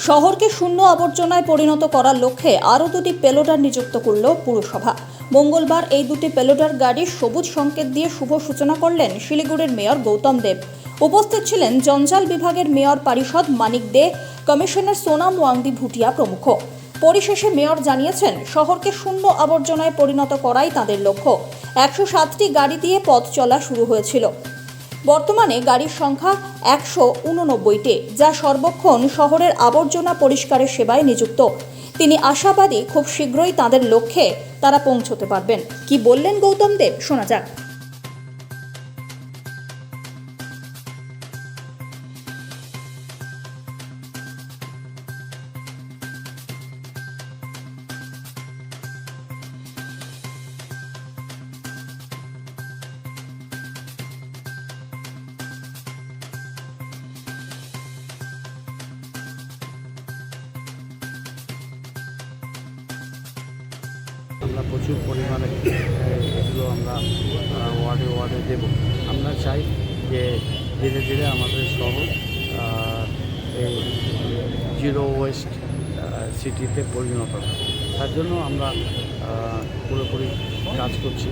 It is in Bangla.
শহরকে শূন্য আবর্জনায় পরিণত করার লক্ষ্যে আরও দুটি পেলোডার নিযুক্ত করল পুরসভা। মঙ্গলবার এই দুটি পেলোডার গাড়ির সবুজ সংকেত দিয়ে শুভ সূচনা করলেন শিলিগুড়ির মেয়র গৌতম দেব। উপস্থিত ছিলেন জঞ্জাল বিভাগের মেয়র পারিষদ মানিক দে, কমিশনার সোনাম ওয়াংদি ভুটিয়া প্রমুখ। পরিশেষে মেয়র জানিয়েছেন, শহরকে শূন্য আবর্জনায় পরিণত করাই তাঁদের লক্ষ্য। 107টি গাড়ি দিয়ে পথ চলা শুরু হয়েছিল। বর্তমানে গাড়ির সংখ্যা 189টি, যা সর্বক্ষণ শহরের আবর্জনা পরিষ্কারের সেবায় নিযুক্ত। তিনি আশাবাদী খুব শীঘ্রই তাদের লক্ষ্যে তারা পৌঁছতে পারবেন। কি বললেন গৌতম দেব, শোনা যাক। আমরা প্রচুর পরিমাণে এগুলো আমরা ওয়ার্ডে ওয়ার্ডে দেব। আমরা চাই যে ধীরে ধীরে আমাদের শহর এই জিরো ওয়েস্ট সিটিতে পরিণত হয়। তার জন্য আমরা পুরোপুরি কাজ করছি।